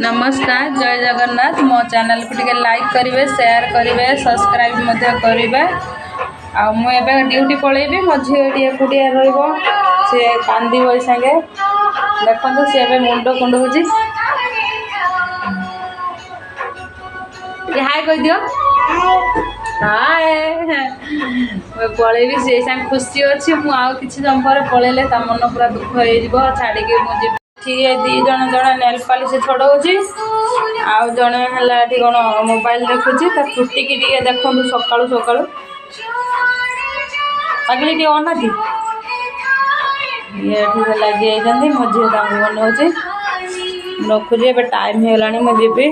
नमस्कार जय जगन्नाथ मो चैनल को टिके लाइक करेंगे शेयर करेंगे सब्सक्राइब करेंगे आ मुझे ड्यूटी पलैबी मो झी एकुटिया रे कांदी बई सागे देखो सी ए मुंड कुंडुची हाय कह दियो हाय पलैबी से संग खुशी अच्छी मुझे किसी समय पर पलैले मन पूरा दुख हो छाड़ी मुझे दी जन जन नेल पालिश छड़ाऊँगी आउ जड़े है कौन मोबाइल देखुची फुटिकी देखु सका सका पगली टे अनाती ये लगे मो झी बनाऊँगी रखुची ए टाइम होगा मुझे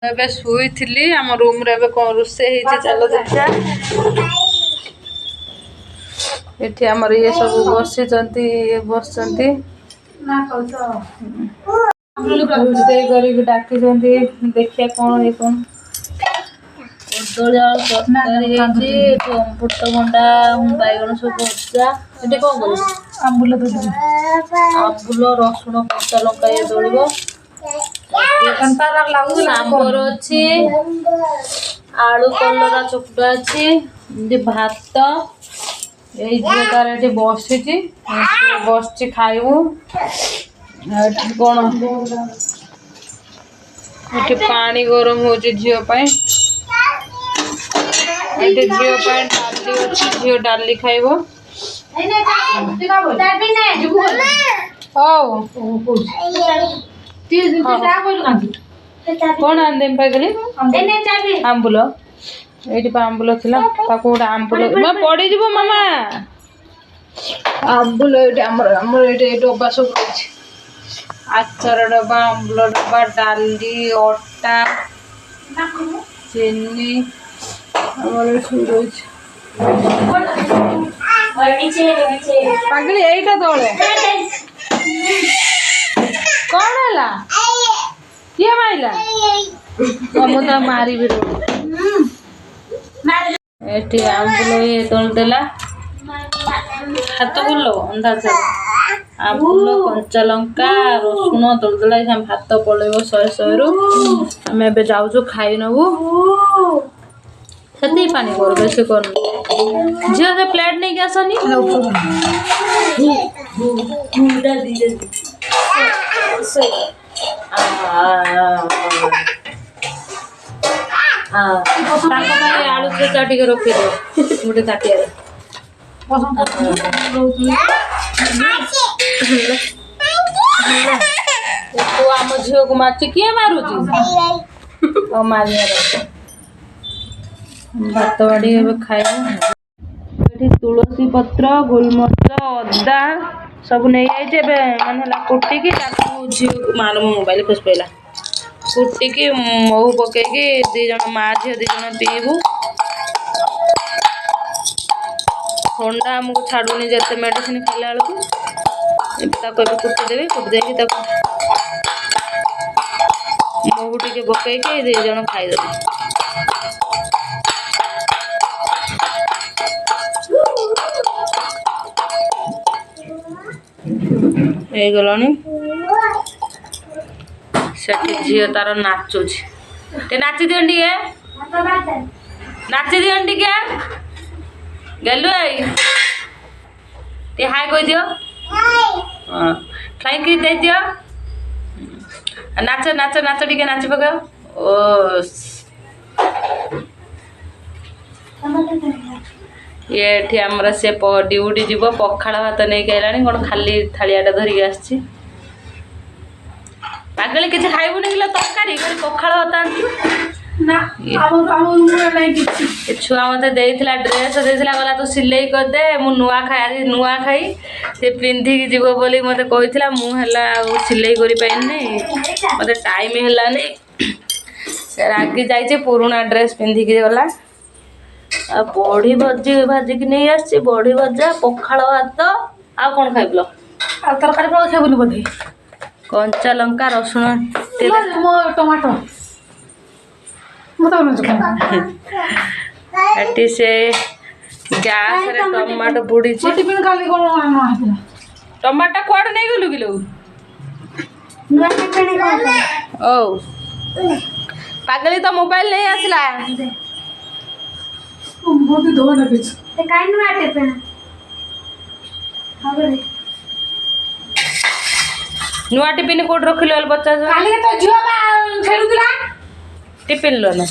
एबे शुई थी आम रूम रे कौन रोसे चलो देखा ये आमर ये सब बस रोसे कर डाक देखिए कौन ये कौन अमृतभंडा बैगण सब भजा ये कौन कर आंबुल आंबुल रसुण कच्चा लंका ये दौड़ सांबर अच्छी आलू कलरा चोपड़ा अच्छी भात ये बसी बस खाइबू कौन ये पानी गरम हो झीपाई झीपाई डाली अच्छी झील डाली खाइब कौन आंदे पागली आंबुल ये आंबुल थिला गोटे आंबुल पड़ी जीव मामा आंबुल ये डब्बा सब रही आचार डब्बा आंबुल डब्बा डाली अटा चीनी पागली यहीटा दौड़े कौन है किए माइला मुझे मारी भी ये आंबुल ये तोलदेला हाथ बोल अंदाज आंबुल कंचा लंका रसुण तोलदेला भात पलैब 100 रु आम ए जाऊँ खाई नबू से पानी कर बेस कर झील से प्लेट नहीं आसनी आलू चेचा टे रखी दो गोटे ताटिया तू आम झील को मार किए मारुची मार भात बाड़ी खाए तुलसी पत्र गोलमरिच अदा सब नहीं माने कुटिकी झील मार मो मोबाइल खुश पाला कुटिकी मऊ पकईकि दीज माँ झील दीज पीबू ठंडा आमको छाड़ूनी जिते मेडिसिन खाला बेलू कुटिदेवी कुटिदेवी मऊ टे पकईकि दीज खाईदेवी गलानी झी तार नाचुच नाची दियो नाची दियो गलु हाय कह दियो खाई दे दियो नाच नाच नाच टे नाच पका ओ ये आमर से ड्यूटी जीव पखाड़ भात नहीं कहलानी कौन खाली थालियाटा धरिकी आसी पागली किसी खाइबुनि तरकारी खाली पखाड़ भात आनी छुआ मत देला ड्रेस देला गला तो सिलाई करदे मु नुआ खाई आज नुआ खाई से पिंधिकी जीव बोली मत कहला मुझे सिलाई करें मत टाइम है से रागी जाइए पुराना ड्रेस पिंधिकी गला बड़ी भजी भाजिक नहीं आसी बड़ी भजा पखाड़ भात आ कौन खाइल तरकारी खाइबुनि बोधे कंचा लंका रसुण टमाटो से गैस रे टमाटो बुड़ी टमाटो कुआड़े नहीं गलु किलो ओ पागली तो मोबाइल नहीं आसला नुआ टिफिन कोड रखिल बच्चा टिफिन लो ना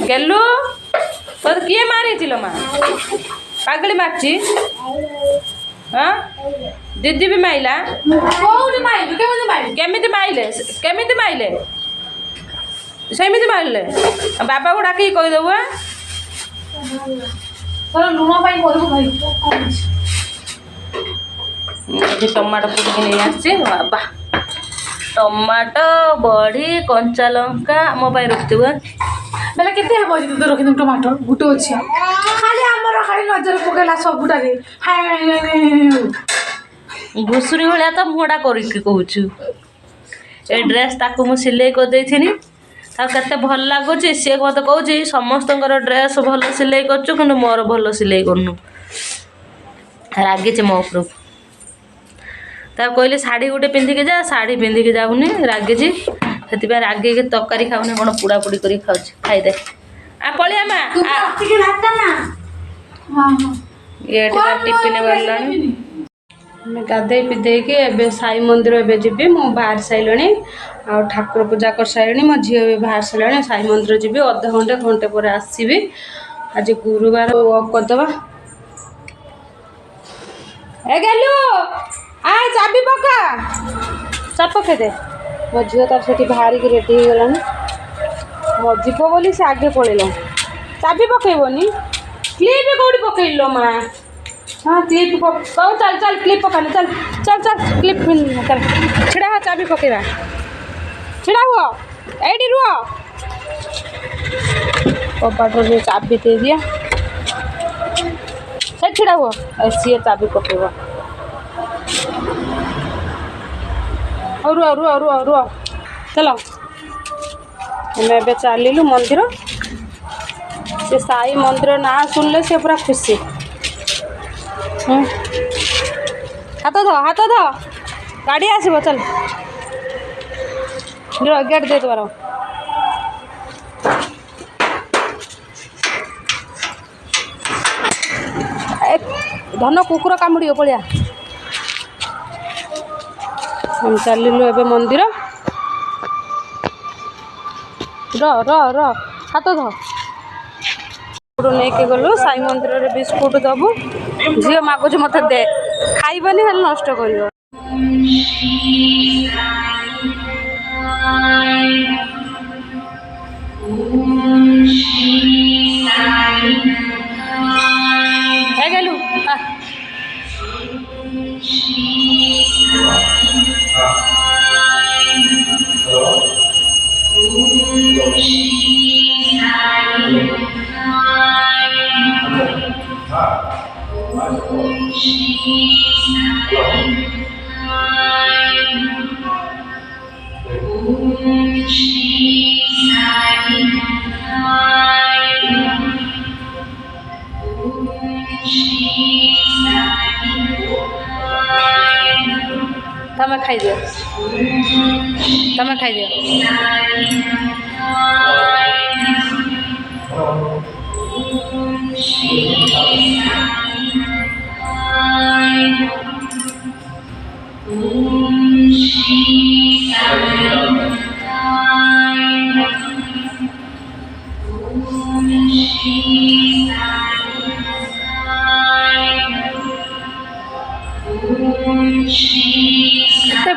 गेलु तो किए मारी माँ पागली मारची हाँ दीदी भी माइला केमिति माइले सेमिति मारिले बाबा को डाक कहीदेबू लुण टमाटो पुटिकी नहीं आसी बाबा टमाटो बड़ी कंचा लंका मो रखिथु बेले केते हे बजी तो रखि टमाटर गुटे अछि खाली हमर खाली नजर पकेला सबुटारे घुसुरी भाया तो मुहटा करके कहूँ ए ड्रेस ताकू मु सिलाई कर देथिनी केते भल लगुच सी मत कहूँ समस्त ड्रेस भल सिलाई करचु कि मोर भल सिलाई करनु रागी मो उपरू कहली शाढ़ी गोटे पिंधिकी जा शाढ़ी पिंधिकी जाऊनी रागी से रागे तरकारी खाऊनी कौन पोड़ा पोड़ी कर खाईदे आ पलिया माँ ये टिफिन बाहर गाधे पिधे साई मंदिर एवं जी मु बाहर सारे आ ठाकुर पूजा कर सारे मो झी भी बाहर सारे साई मंदिर जी अध घंटे घंटे पर आसबि आज गुरुवार ऑफ करदे ए गेलु आ चाबी पका चाप पके दे मो झील तार से बाहर की रेडी हो गलानी मो जीव बोली से आगे पड़ेल चाबी पकेबनी क्लिप कौटी पकड़ माँ हाँ क्लिप कहूँ चल चल क्लिप पकाने चल चल चल क्लिप चल छिड़ा हुआ चाबी पकेबा छिड़ा हुआ एडी रुह कबाट चाबी दे दिया से छिड़ा हुआ सी चाबी पकेबा रुआ रुआ रुआ रुआ चलो हमें चलू मंदिर से साई मंदिर ना सुनले से पूरा खुशी हाथ धो गाड़ी आसब चल गेट दे द्वारा धन कुकुर कामुड़ पलिया हम चलू ए मंदिर र हाथ धो नहीं गलु साई मंदिर रे बिस्कुट दबु झील मागुच मत दे खाइबनी हेल्ले नष्ट कर गलु तमें खाई दियो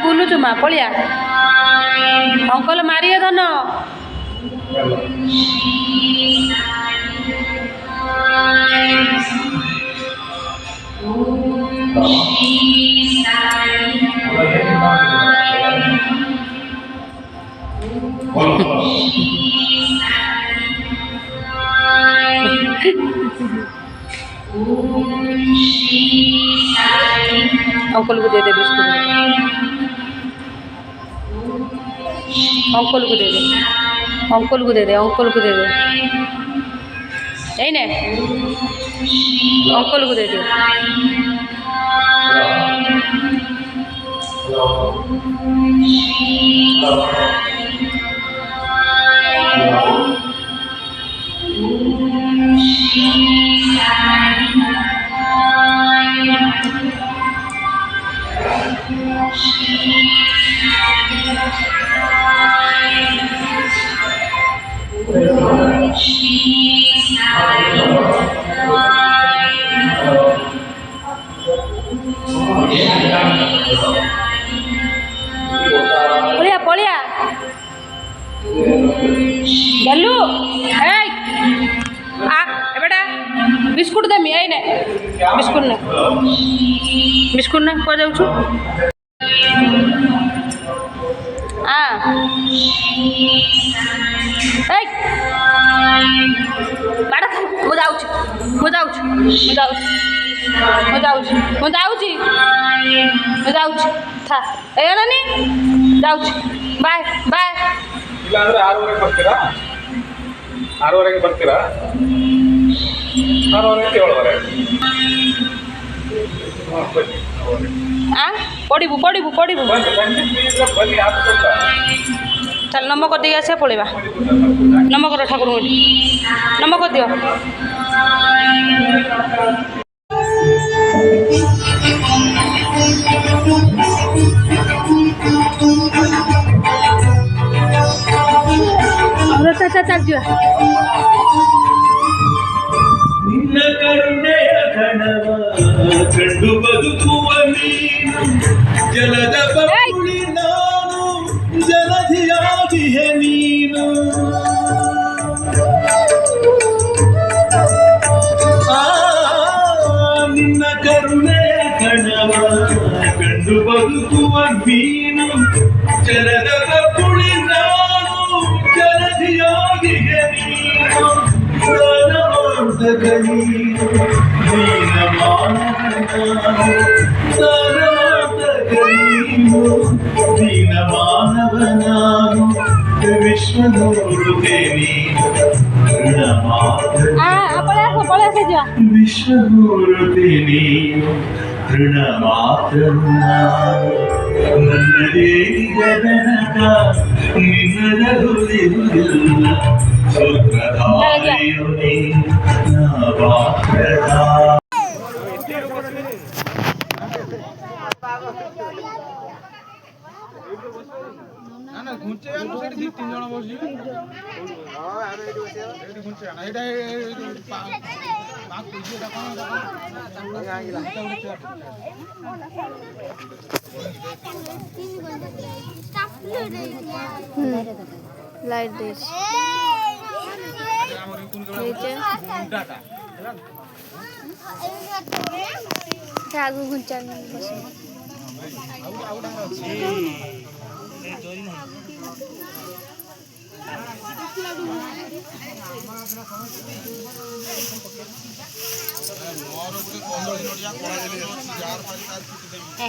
बुलुचु माँ पलिया अंकल मारिए धन अंकल को दे दे बिस्कुट अंकल को दे दे अंकल को दे दे अंकल को दे दे ने अंकल को दे दे ପଳିଆ ପଳିଆ ଗଲୁ ଏଇ ଆ ଏବେଟା ବିସ୍କୁଟ ଦେମି ଏଇ ନେ ବିସ୍କୁଟ ନେ କୁଆ ଯାଉଛୁ ଆ ଏଇ ବାଡ଼ ଖାଇ ମୁଁ ଯାଉଛି ମୁଁ ଯାଉଛି ମୁଁ ଯାଉଛି ମୁଁ ଯାଉଛି ମୁଁ ଯାଉଛି ମୁଁ ଯାଉଛି ଥା ଏ ନାନି ଯାଉଛି ಬಾಯ್ ಬಾಯ್ ಇಲ್ಲಾಂದ್ರೆ 6:30 ಬರ್ತೀರಾ 6:30 ಬರ್ತೀರಾ 6:30 7:30 ಆ ପଡ଼ିବୁ ପଡ଼ିବୁ ପଡ଼ିବୁ ಬನ್ನಿ ಆಗ್ತದ ତାହେଲେ ନମ କରିଦେଇକି ଆସିବା ପଳେଇବା ନମ କର ଠାକୁରଙ୍କୁ ନମ କରିଦିଅ ଚାଲିଯିବା ನಿನ್ನ ಕರುಣೆಯ ಕಣವ ಕಂಡು ಬದುಕುವ ನೀನು ಜಲದ ಬಳಿ ನಾನು ಜಲಧಿಯಾಗಿಯ ನೀನು ನಿನ್ನ ಕರುಣೆಯ ಕಣವ ಕಂಡು ಬದುಕುವ ನೀನು ಜಲದ ಬಳಿ ನಾನು ಜಲಧಿಯಾಗಿಯ ನೀನು ದೀನ ಮಾನವನಾನು ವಿಶ್ವನೂರುತ್ತೇನೆ ವಿಶ್ವನೂರುತ್ತೇನೆ ಋಣ ಮಾತ್ರ ನನ್ನದೇ ಗಗನಕ ನಿನ್ನದರುವುದಿಲ್ಲ ಸ್ವರ್ಗಧಾರೆಯುನಿ ನಾವಾಕ್ರದಾ লাইট দিয়েছি আগু ঘুঞ্চা বসে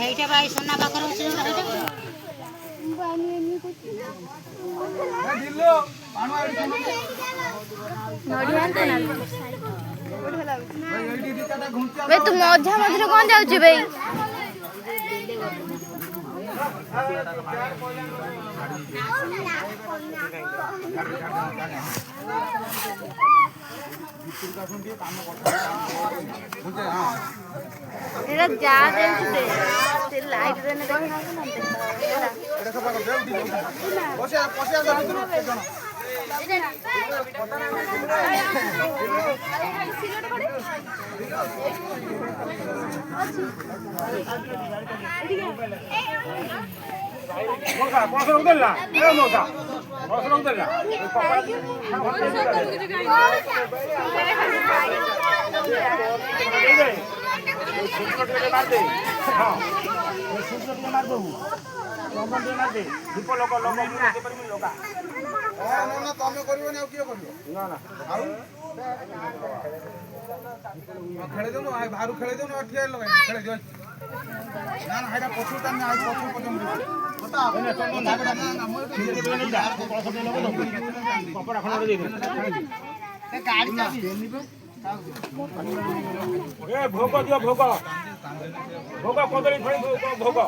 এইটা ভাই সোনা বাকর হচ্ছে ভাই তু মধ্যে মধ্যে কোন যাচ্ছি ভাই এটা যা দেখছি দে লাইট দেনে দেখে না বসে বসে ଖେଳି ଦେଉନୁ ବାହାରୁ ଖେଳି ଦେଉନୁ ଠିଆ ଲଗାଇ ଖେଳି ଦିଅ ନା ନା ଏଇଟା ପଛକୁ ତାନେ ଆଉ ପଛକୁ ପର୍ଯ୍ୟନ୍ତ କପଡ଼ା ଖଣ୍ଡ ଦେଇଦେ ଭୋଗ ଦିଅ ଭୋଗ ଭୋଗ କଦଳୀ ଫଳି ଭୋଗ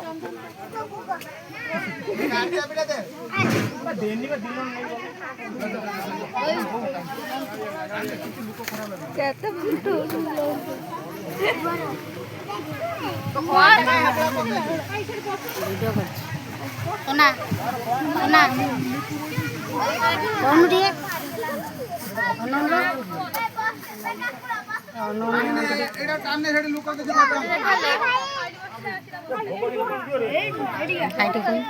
କେତେ ଫୁଟୁ সোনা সোনা অনু দিয়ে ଏଇଟା ଟାନେ ସେଠି ଲୋକ କିଛି ଖାଇଟେ କହି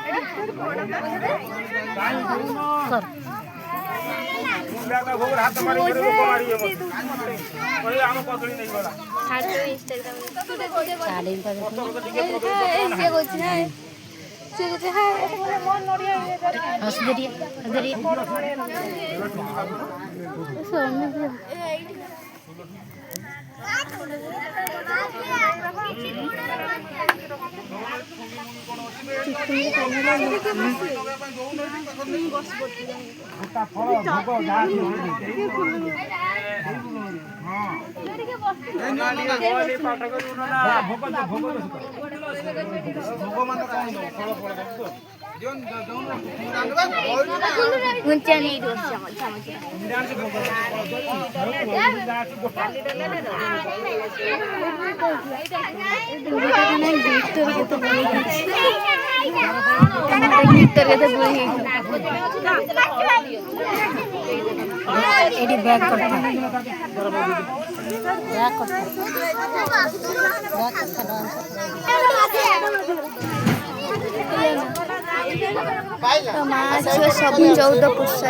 ଭୋଗ ହାତ ମାରି ଲୋକ ମାରି ଆମ କଦଳୀ ନେଇଗଲା এটি ব্যাগ করতে ସବୁ 14 ପୁରୁଷ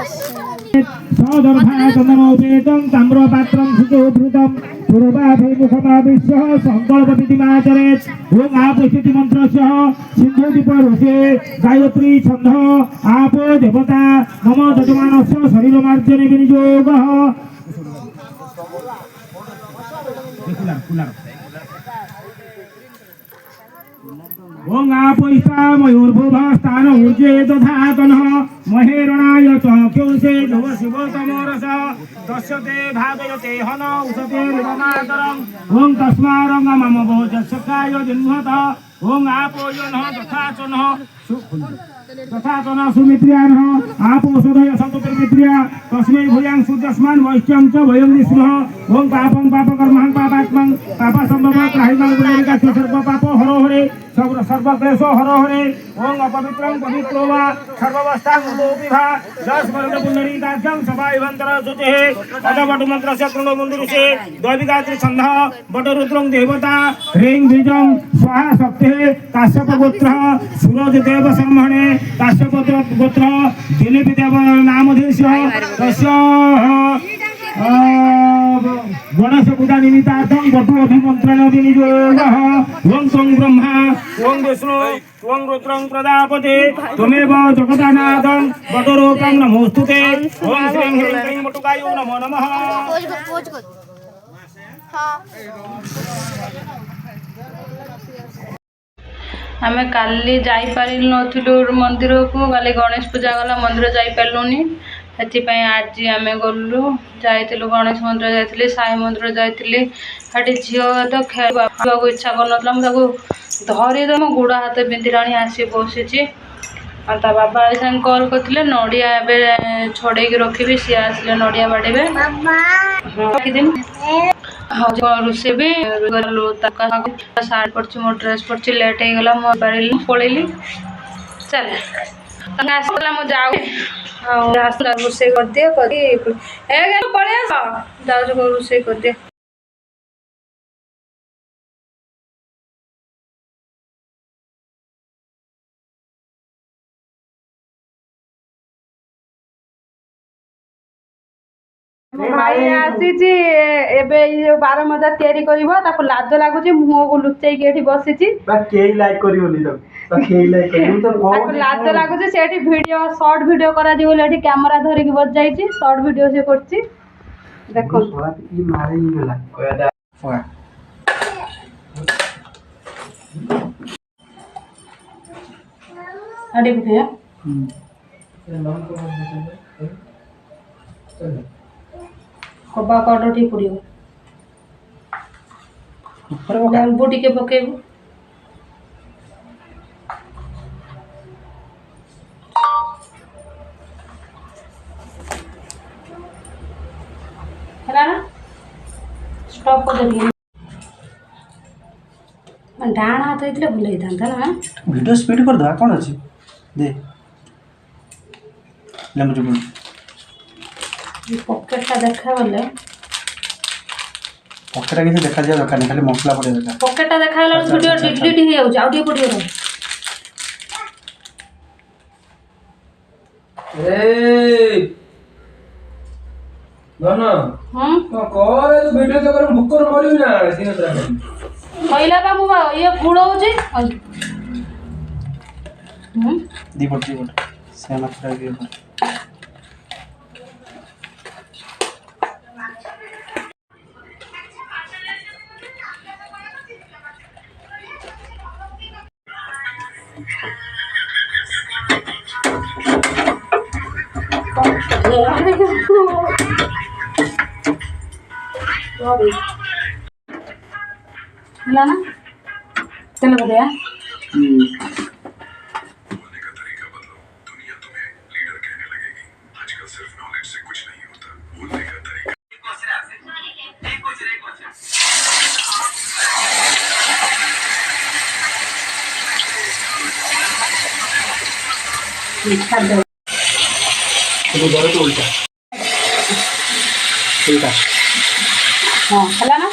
सदर्भाचन्दनोपेतं ताम्रपात्रं सुचोभृतं पूर्वाभिमुखमाविश्य सङ्कल्पविधिमाचरेत् ॐ आपस्थिति मन्त्रस्य सिन्धुदीपऋषे गायत्री छन्दः आपो देवता मम यजमानस्य शरीरमार्जने विनियोगः ओं आपैषा मयूर्भुवस्तान ऊर्जे दधातनः महेरणाय चक्षुषे ध्रुव शिवतमोरस दस्यते भागयते हन उशते ऋतमातरम् ओं तस्मारङ्ग मम भोजस्यकाय जिह्वत ओं आपोयनः तथा सुमित्र्यानः आपोषधय सन्तुर्मित्र्या तस्मै भूयां सुदस्मान् वैश्यं च वयं निस्मः ओं पापं पापकर्मं पापात्मं पापसम्भवं त्राहिमां गुणरिकास्य सर्वपापो हरो हरे सर्वक्लेशो हरो हरे ओं अपवित्रं पवित्रो वा सर्ववस्थां उदोऽपि भा जस्मरद पुण्डरीकाख्यं सभायवन्तर शुचिः अदवटुमन्त्रस्य कृणोमुन्दुरुषे द्वैविगात्री छन्दः वटरुद्रं देवता ह्रीं बीजं स्वाहा शक्तिः काश्यपगोत्रः सूरजदेव सम्मणे काश्यपगोत्रः दिलीपदेव नामधेयस्य तस्य गणेश पूजा निमित्तार्थं वटु अभिमन्त्रण विनियोगः ओं तं ब्रह्मा ओं विष्णु ओं रुद्रं प्रजापते त्वमेव जगदानाथं वटरूपं नमोस्तुते ओं श्रीं ह्रीं क्लीं वटुकायो नमो नमः आमे काली जाई पारि नथिलु मंदिर को काली गणेश पूजा गला मंदिर जाई पारलुनी ସେଥିପାଇଁ ଆଜି ଆମେ ଗଲୁ ଯାଇଥିଲୁ ଗଣେଶ ମନ୍ଦିର ଯାଇଥିଲି ସାଇ ମନ୍ଦିର ଯାଇଥିଲି ସେଠି ଝିଅ ତ ଖେଳିବାକୁ ଇଚ୍ଛା କରୁନଥିଲା ମୁଁ ତାକୁ ଧରିଦେଲି ମୋ ଗୋଡ଼ ହାତ ବିନ୍ଧିଲାଣି ଆସି ବସିଛି ଆଉ ତା ବାବା ସାଙ୍ଗେ କଲ୍ କରିଥିଲେ ନଡ଼ିଆ ଏବେ ଛଡ଼େଇକି ରଖିବି ସିଏ ଆସିଲେ ନଡ଼ିଆ ବାଡ଼ିବେ ରଖିଦେବି ରୋଷେଇ ବି ଶାର୍ଟ ପଡ଼ିଛି ମୋ ଡ୍ରେସ୍ ପଡ଼ିଛି ଲେଟ୍ ହେଇଗଲା ମୁଁ ପଳେଇଲି ଚାଲେ ଆସିଲା ମୁଁ ଯାଉ ଆସିଲା ରୋଷେଇ କରିଦିଏ ପଳେଇ ଆସ ଯାଉଛି ରୋଷେଇ କରିଦିଏ ଭାଇ ଆସିଛି ଏବେ ବାର ମଜା ତିଆରି କରିବ ତାକୁ ଲାଜ ଲାଗୁଛି ମୁହଁକୁ ଲୁଚେଇକି ଏଠି ବସିଛି ତାକୁ ଲାଜ ଲାଗୁଛି ସେଠି ଭିଡିଓ ସର୍ଟ ଭିଡିଓ କରାଯିବ ବୋଲି ଏଠି କ୍ୟାମେରା ଧରିକି ବସିଯାଇଛି ସର୍ଟ ଭିଡିଓ ସେ କରୁଛି ଦେଖନ୍ତୁ कबा पाउडर ठीक पड़ो ଉପରେ ପକା ଲେମ୍ବୁ ଟିକେ ପକେଇବୁ। ହେଲା ନା ଷ୍ଟପ୍ କରିଦେବି। ଡାହାଣ ହାତ ହେଇଥିଲେ ଭଲ ହେଇଥାନ୍ତା ନା। ଭିଡ଼ିଓ ସ୍ପିଡ୍ କରିଦେବା କ'ଣ ଅଛି ଦେ ଲେମ୍ବୁ ଚିପୁଡ଼ି ପକେଟଟା ଦେଖାଗଲେ ପକେଟା କିଛି ଦେଖାଯିବା ଦରକାର ନାହିଁ ଖାଲି ମସଲା ପଡ଼ିବା ଦରକାର। ପକେଟଟା ଦେଖାଗଲା ବେଳକୁ ଭିଡ଼ିଓ ଡିଲିଟ୍ ହେଇଯାଉଛି। ଆଉ ଟିକେ ପଡ଼ିବ ରହ। କହିଲା ବା ମୁଁ ଇଏ ଫୁଳ ହଉଛି। ଦି ପଟ ସେ ମାତ୍ର ଇଏ କର। ହେଲା ନା ତେଲ ପକେଇବା। उल्टा ହଁ ହେଲା ନା।